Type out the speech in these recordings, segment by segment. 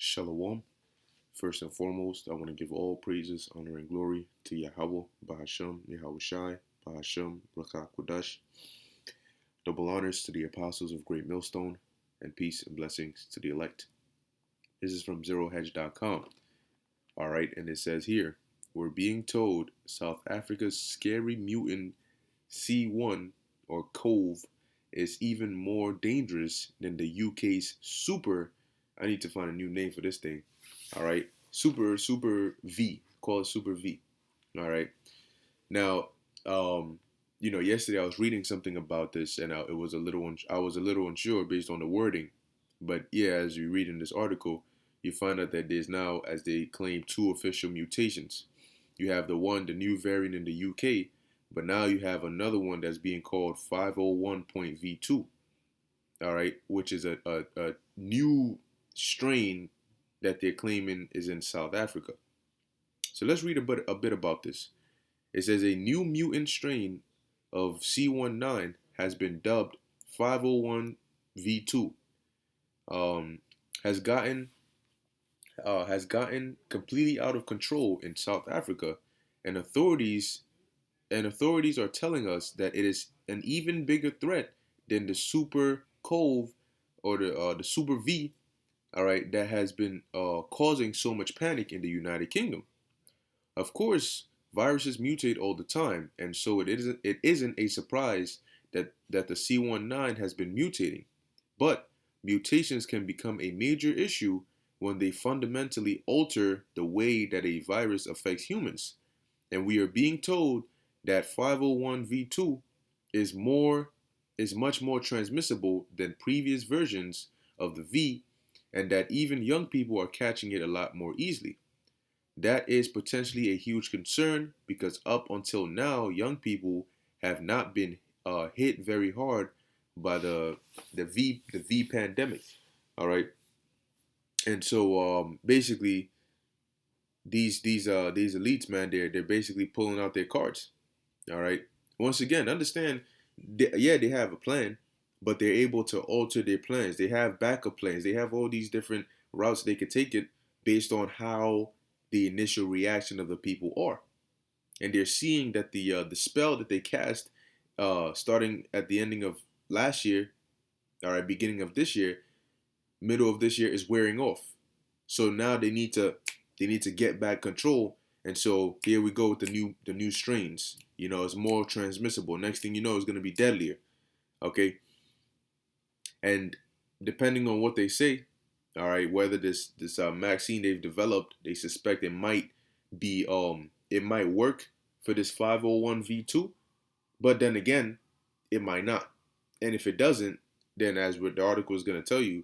Shalom. First and foremost, I want to give all praises, honor, and glory to Yahweh, Bahasham, Yahweh Shai, Bahasham, Rakah Kodash. Double honors to the apostles of Great Millstone, and peace and blessings to the elect. This is from ZeroHedge.com. All right, and it says here, we're being told South Africa's scary mutant C1 or Cove is even more dangerous than the UK's super. I need to find a new name for this thing. All right, Super V. Call it Super V. All right. Now, yesterday I was reading something about this, and I was a little unsure based on the wording. But yeah, as you read in this article, you find out that there's now, as they claim, two official mutations. You have the new variant in the UK, but now you have another one that's being called 501.V2. All right, which is a new strain that they're claiming is in South Africa. So let's read a bit about this. It says a new mutant strain of C19 has been dubbed 501V2. Um, has gotten completely out of control in South Africa, and authorities are telling us that it is an even bigger threat than the Super Cove or the Super V. All right, that has been causing so much panic in the United Kingdom. Of course, viruses mutate all the time, and so it isn't a surprise that the C19 has been mutating. But mutations can become a major issue when they fundamentally alter the way that a virus affects humans. And we are being told that 501v2 is much more transmissible than previous versions of the V, and that even young people are catching it a lot more easily. That is potentially a huge concern because up until now, young people have not been hit very hard by the V pandemic. All right, and so basically these elites, man, they're basically pulling out their cards. All right. Once again, understand, yeah, they have a plan, but they're able to alter their plans. They have backup plans. They have all these different routes they could take it based on how the initial reaction of the people are, and they're seeing that the spell that they cast, starting at the ending of last year, all right, beginning of this year, middle of this year, is wearing off. So now they need to get back control. And so here we go with the new strains. It's more transmissible. Next thing you know, it's going to be deadlier. Okay, and depending on what they say, all right, whether this vaccine they've developed, they suspect it might work for this 501v2, but then again, it might not. And if it doesn't, then as what the article is going to tell you,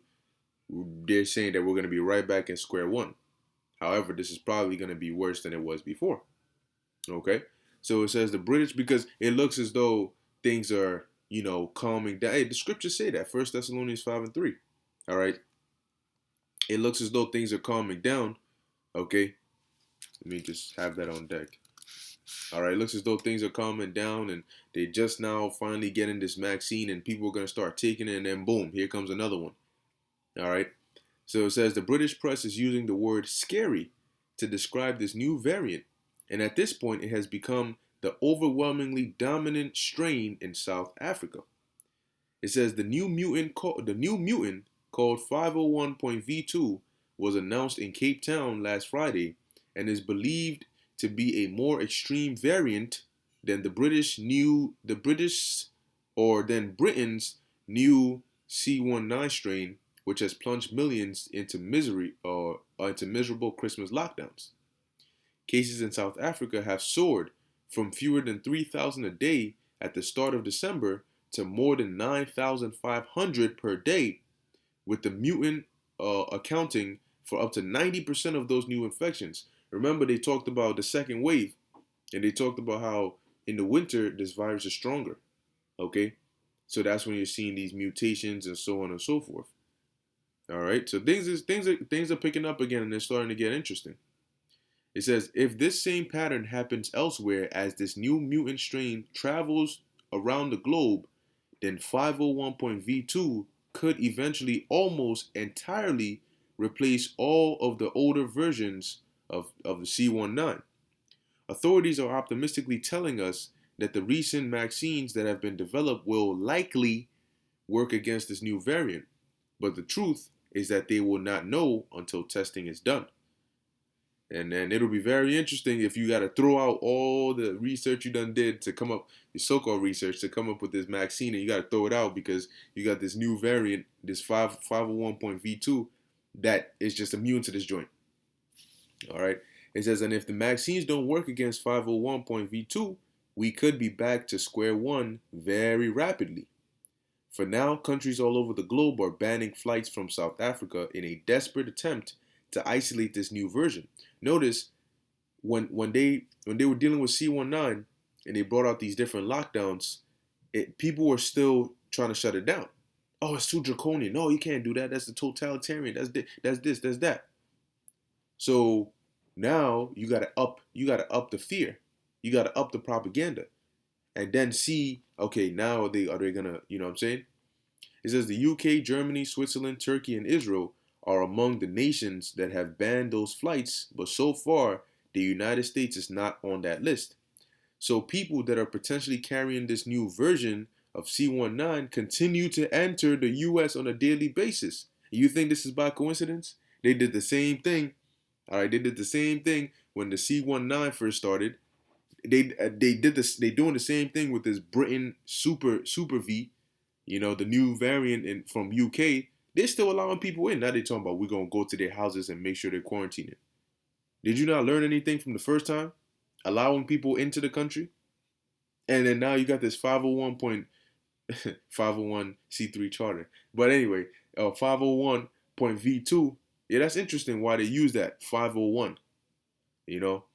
they're saying that we're going to be right back in square one. However, this is probably going to be worse than it was before. Okay, so it says the British, because it looks as though things are calming down. Hey, the scriptures say that, 1 Thessalonians 5:3. All right, it looks as though things are calming down. Okay, let me just have that on deck. All right, it looks as though things are calming down, and they just now finally getting this vaccine, and people are gonna start taking it, and then boom, here comes another one. All right, so it says the British press is using the word "scary" to describe this new variant, and at this point, it has become the overwhelmingly dominant strain in South Africa. It says the new mutant called 501.V2 was announced in Cape Town last Friday and is believed to be a more extreme variant than the British or than Britain's new C19 strain, which has plunged millions into misery or into miserable Christmas lockdowns. Cases in South Africa have soared from fewer than 3,000 a day at the start of December to more than 9,500 per day, with the mutant accounting for up to 90% of those new infections. Remember, they talked about the second wave, and they talked about how in the winter this virus is stronger. Okay, so that's when you're seeing these mutations and so on and so forth. All right, so things are picking up again, and they're starting to get interesting. It says if this same pattern happens elsewhere as this new mutant strain travels around the globe, then 501.V2 could eventually almost entirely replace all of the older versions of the C19. Authorities are optimistically telling us that the recent vaccines that have been developed will likely work against this new variant. But the truth is that they will not know until testing is done. And then it'll be very interesting if you got to throw out all the research you done did to come up, the so-called research to come up with this vaccine, and you got to throw it out because you got this new variant, this 501.V2, that is just immune to this joint. All right. It says, and if the vaccines don't work against 501.V2, we could be back to square one very rapidly. For now, countries all over the globe are banning flights from South Africa in a desperate attempt to isolate this new version. Notice when they were dealing with C19 and they brought out these different lockdowns, people were still trying to shut it down. Oh, it's too draconian. No, you can't do that. That's the totalitarian. That's that. So now you gotta up the fear. You gotta up the propaganda. And then see, okay, now are they gonna, you know what I'm saying? It says the UK, Germany, Switzerland, Turkey, and Israel are among the nations that have banned those flights, but so far, the United States is not on that list. So people that are potentially carrying this new version of C19 continue to enter the US on a daily basis. You think this is by coincidence? They did the same thing. All right, they did the same thing when the C19 first started. They did this. They doing the same thing with this Britain Super V. You know, the new variant from UK. They're still allowing people in. Now they're talking about we're gonna go to their houses and make sure they're quarantining. Did you not learn anything from the first time? Allowing people into the country, and then now you got this 501c3 charter. But anyway, 501.v2. Yeah, that's interesting why they use that 501. You know.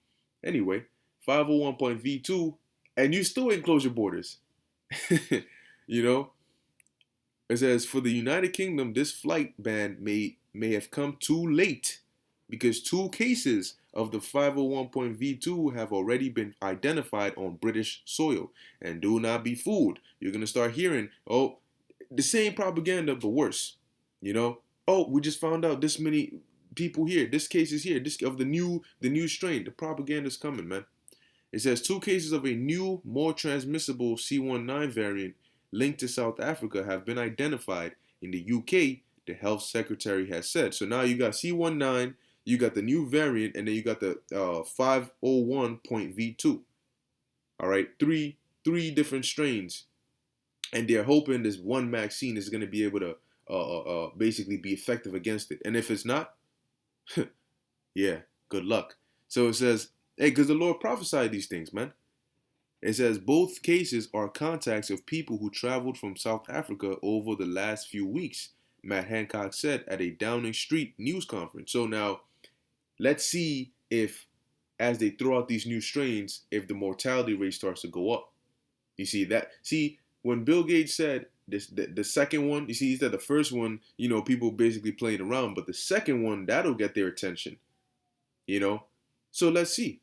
Anyway, 501.v2, and you still ain't close your borders. You know. It says, for the United Kingdom, this flight ban may have come too late because 2 cases of the 501.v2 have already been identified on British soil. And do not be fooled. You're going to start hearing, oh, the same propaganda, but worse. You know, oh, we just found out this many people here. This case is here. This of the new strain. The propaganda's coming, man. It says 2 cases of a new, more transmissible C19 variant linked to South Africa have been identified in the UK, the health secretary has said. So now you got C19, you got the new variant, and then you got the 501.v2. All right, three different strains, and they're hoping this one vaccine is going to be able to basically be effective against it. And if it's not, yeah, good luck. So it says, hey, because the Lord prophesied these things, man. It says both cases are contacts of people who traveled from South Africa over the last few weeks, Matt Hancock said at a Downing Street news conference. So now, let's see if, as they throw out these new strains, if the mortality rate starts to go up. You see that? See, when Bill Gates said this, the second one, you see, he said the first one, you know, people basically playing around, but the second one, that'll get their attention, you know? So let's see.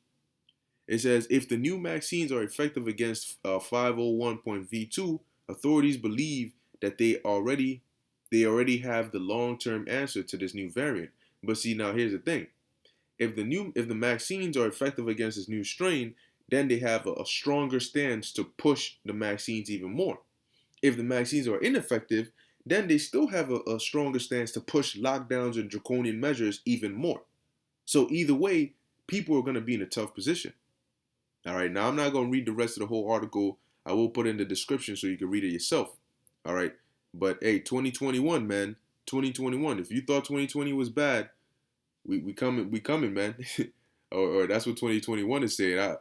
It says, if the new vaccines are effective against 501.v2, authorities believe that they already have the long-term answer to this new variant. But see, now here's the thing. If the vaccines are effective against this new strain, then they have a stronger stance to push the vaccines even more. If the vaccines are ineffective, then they still have a stronger stance to push lockdowns and draconian measures even more. So either way, people are going to be in a tough position. All right, now I'm not going to read the rest of the whole article. I will put it in the description so you can read it yourself. All right, but hey, 2021, man, 2021. If you thought 2020 was bad, we coming, man. or that's what 2021 is saying. I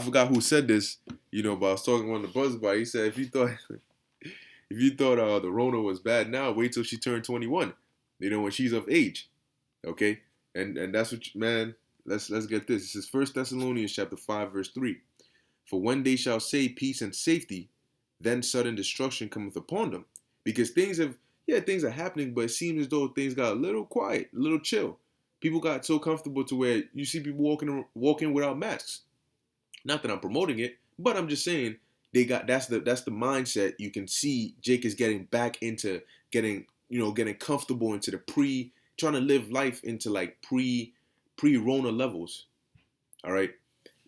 forgot who said this, you know, but I was talking on the buzz bar. He said, if you thought the Rona was bad now, wait till she turned 21. You know, when she's of age. Okay, and that's what, man. Let's get this. This is 1 Thessalonians chapter 5, verse 3. For when they shall say peace and safety, then sudden destruction cometh upon them. Because things are happening, but it seems as though things got a little quiet, a little chill. People got so comfortable to where you see people walking without masks. Not that I'm promoting it, but I'm just saying that's the mindset. You can see Jake is getting back into getting comfortable into the trying to live life into like pre-Rona levels. All right.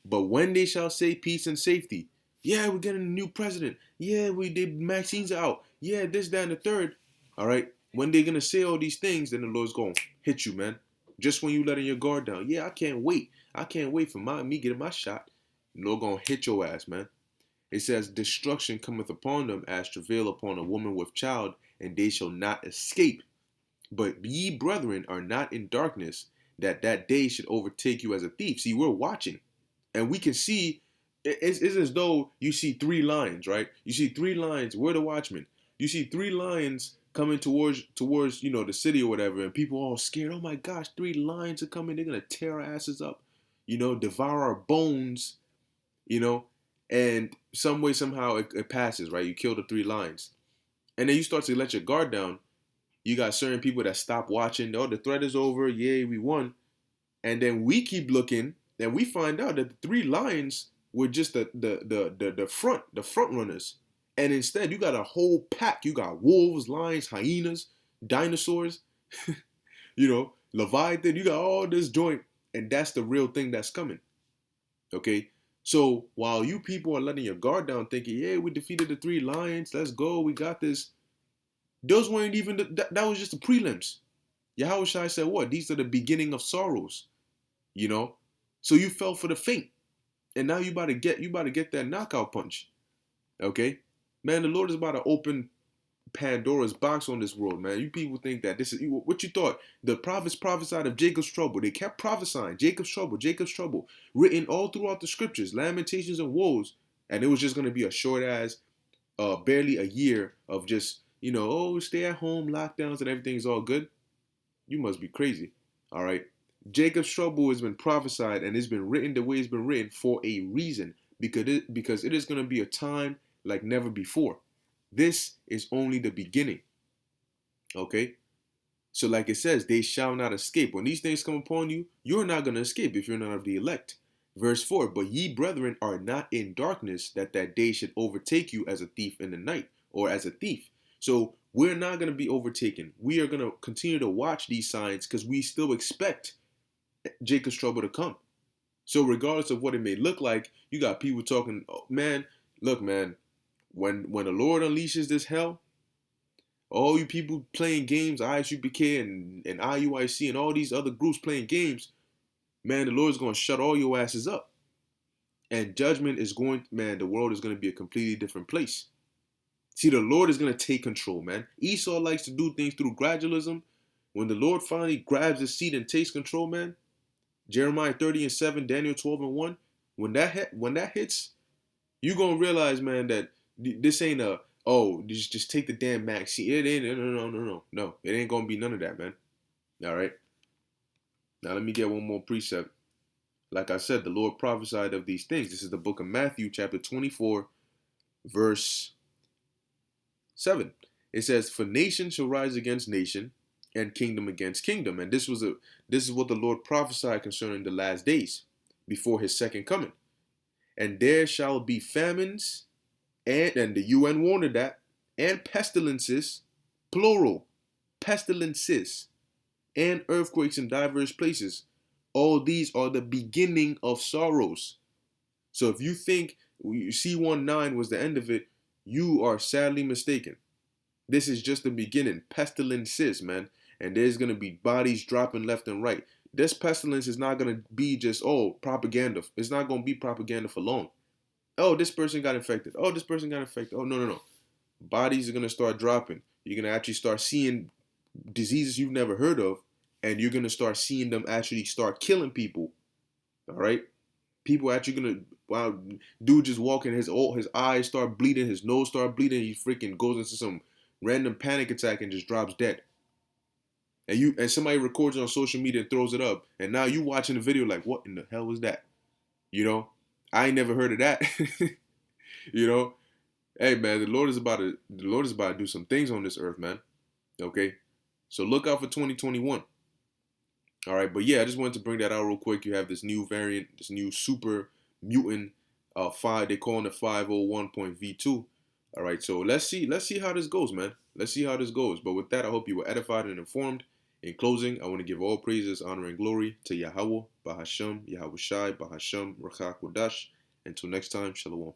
But when they shall say peace and safety, yeah, we're getting a new president. Yeah, the vaccines are out. Yeah, this, that, and the third. All right. When they're gonna say all these things, then the Lord's gonna hit you, man. Just when you letting your guard down. Yeah, I can't wait. I can't wait for me getting my shot. The Lord gonna hit your ass, man. It says, destruction cometh upon them as travail upon a woman with child, and they shall not escape. But ye, brethren, are not in darkness, that that day should overtake you as a thief. See, we're watching, and we can see. It's as though you see three lines, right? You see three lines. We're the watchmen. You see three lines coming towards the city or whatever, and people all scared. Oh my gosh, three lions are coming. They're gonna tear our asses up, devour our bones, and some way somehow it passes, right? You kill the three lions, and then you start to let your guard down. You got certain people that stop watching. Oh, the threat is over. Yay, we won. And then we keep looking, and we find out that the three lions were just the front runners. And instead, you got a whole pack. You got wolves, lions, hyenas, dinosaurs, Leviathan. You got all this joint, and that's the real thing that's coming. Okay. So while you people are letting your guard down, thinking, "Yeah, we defeated the three lions. Let's go. We got this." Those weren't even that was just the prelims. Yahushua said, "What? These are the beginning of sorrows." So you fell for the feint, and now you about to get that knockout punch. Okay, man, the Lord is about to open Pandora's box on this world, man. You people think that this is what you thought. The prophets prophesied of Jacob's trouble. They kept prophesying Jacob's trouble, written all throughout the scriptures, Lamentations and Woes, and it was just going to be a short ass, barely a year of just stay at home, lockdowns, and everything's all good. You must be crazy. All right. Jacob's trouble has been prophesied and it's been written the way it's been written for a reason, because it is going to be a time like never before. This is only the beginning. Okay? So like it says, they shall not escape. When these things come upon you, you're not going to escape if you're not of the elect. Verse 4, but ye, brethren, are not in darkness, that that day should overtake you as a thief in the night, or as a thief. So we're not going to be overtaken. We are going to continue to watch these signs because we still expect Jacob's trouble to come. So regardless of what it may look like, you got people talking, oh, man, look, man, when the Lord unleashes this hell, all you people playing games, ISUPK and IUIC and all these other groups playing games, man, the Lord's going to shut all your asses up. And judgment is the world is going to be a completely different place. See, the Lord is going to take control, man. Esau likes to do things through gradualism. When the Lord finally grabs his seat and takes control, man, Jeremiah 30:7, Daniel 12:1, when that hits, you're going to realize, man, that this ain't just take the damn vaccine. It ain't, no. It ain't going to be none of that, man. All right. Now, let me get one more precept. Like I said, the Lord prophesied of these things. This is the book of Matthew, chapter 24, verse 7. It says, for nation shall rise against nation, and kingdom against kingdom. And this is what the Lord prophesied concerning the last days, before his second coming. And there shall be famines, and the UN warned that, and pestilences, plural, pestilences, and earthquakes in diverse places. All these are the beginning of sorrows. So if you think C19 was the end of it, you are sadly mistaken. This is just the beginning. Pestilences, man. And there's going to be bodies dropping left and right. This pestilence is not going to be just, propaganda. It's not going to be propaganda for long. Oh, this person got infected. Oh, this person got infected. Oh, no. Bodies are going to start dropping. You're going to actually start seeing diseases you've never heard of. And you're going to start seeing them actually start killing people. All right? People actually going to, dude just walking, his eyes start bleeding, his nose start bleeding. He freaking goes into some random panic attack and just drops dead. And somebody records it on social media and throws it up. And now you watching the video like, what in the hell was that? I ain't never heard of that. Hey man, the Lord is about to do some things on this earth, man. Okay? So look out for 2021. All right, but yeah, I just wanted to bring that out real quick. You have this new variant, this new super mutant 5, they calling it 501.V2. All right, so let's see how this goes, man. Let's see how this goes. But with that, I hope you were edified and informed. In closing, I want to give all praises, honor, and glory to Yahweh, Bahasham, Yahweh Shai, Bahasham, Rakha Kodash. Until next time, Shalom.